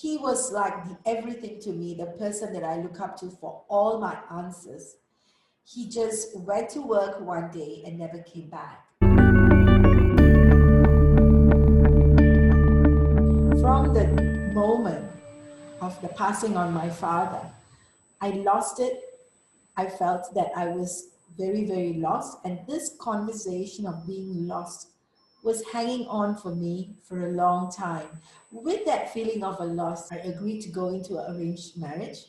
He was like the everything to me, the person that I look up to for all my answers. He just went to work one day and never came back. From the moment of the passing on my father, I lost it. I felt that I was very, very lost. And this conversation of being lost was hanging on for me for a long time. With that feeling of a loss, I agreed to go into an arranged marriage.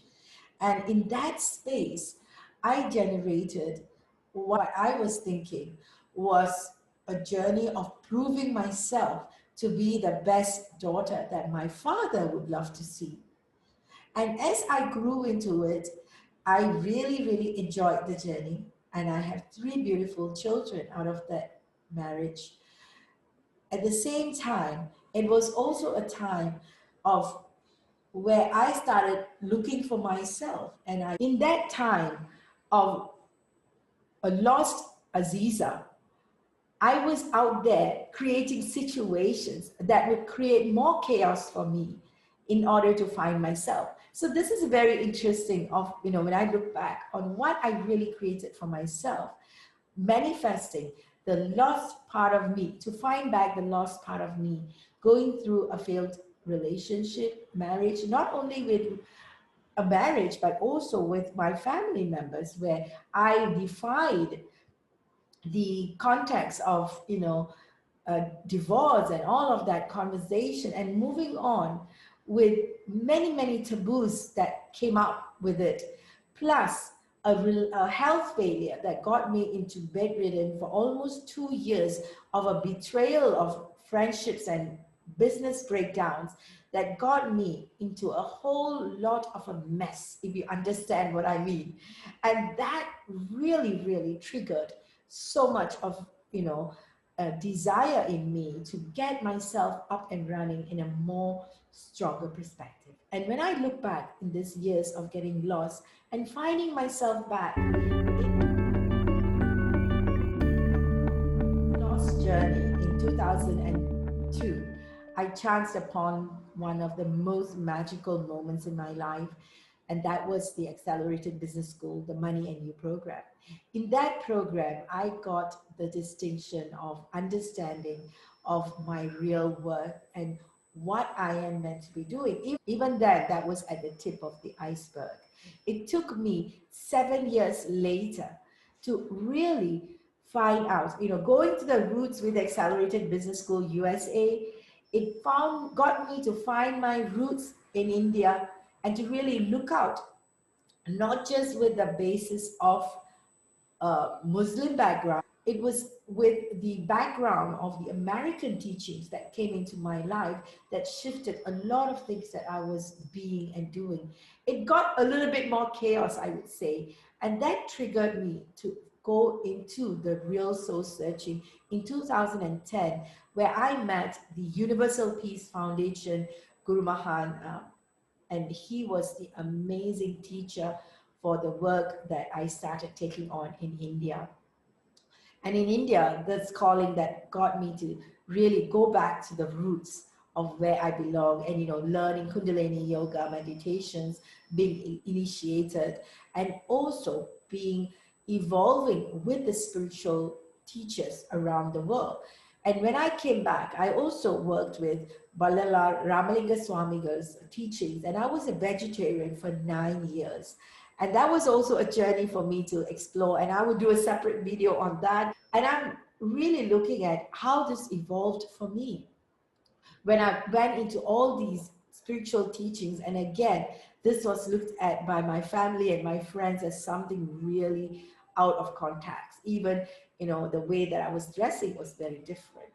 And in that space, I generated what I was thinking was a journey of proving myself to be the best daughter that my father would love to see. And as I grew into it, I really, really enjoyed the journey. And I have three beautiful children out of that marriage. At the same time, it was also a time of where I started looking for myself. And in that time of a lost Azeeza, I was out there creating situations that would create more chaos for me in order to find myself. So this is very interesting of, when I look back on what I really created for myself, manifesting the lost part of me, to find back the lost part of me, going through a failed relationship, marriage, not only with a marriage, but also with my family members, where I defied the context of, divorce and all of that conversation, and moving on with many, many taboos that came up with it, plus a health failure that got me into bedridden for almost 2 years, of a betrayal of friendships and business breakdowns that got me into a whole lot of a mess, if you understand what I mean. And that really, really triggered so much of, a desire in me to get myself up and running in a more stronger perspective. And when I look back in these years of getting lost and finding myself back in lost journey in 2002, I chanced upon one of the most magical moments in my life, and that was the Accelerated Business School, the Money and You program. In that program, I got the distinction of understanding of my real worth and what I am meant to be doing. Even then, that was at the tip of the iceberg. It took me 7 years later to really find out, going to the roots with Accelerated Business School USA, got me to find my roots in India and to really look out, not just with the basis of Muslim background. It was with the background of the American teachings that came into my life that shifted a lot of things that I was being and doing. It got a little bit more chaos, I would say, and that triggered me to go into the real soul searching in 2010, where I met the Universal Peace Foundation, Guru Mahan, and he was the amazing teacher for the work that I started taking on in India. And in India, this calling that got me to really go back to the roots of where I belong, and learning Kundalini yoga, meditations, being initiated, and also being evolving with the spiritual teachers around the world. And when I came back, I also worked with Balala Ramalinga Swamiga's teachings, and I was a vegetarian for 9 years. And that was also a journey for me to explore, and I will do a separate video on that. And I'm really looking at how this evolved for me when I went into all these spiritual teachings. And again, this was looked at by my family and my friends as something really out of context. Even, the way that I was dressing was very different.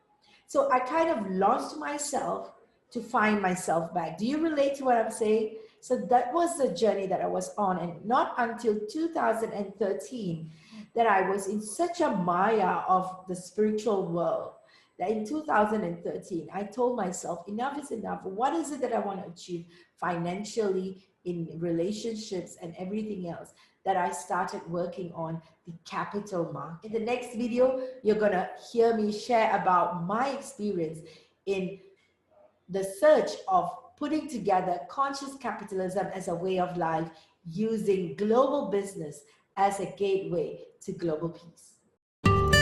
So I kind of lost myself to find myself back. Do you relate to what I'm saying? So that was the journey that I was on, and not until 2013 that I was in such a maya of the spiritual world that in 2013, I told myself, enough is enough. What is it that I want to achieve financially, in relationships and everything else, that I started working on the capital market. In the next video, you're going to hear me share about my experience in the search of putting together conscious capitalism as a way of life, using global business as a gateway to global peace.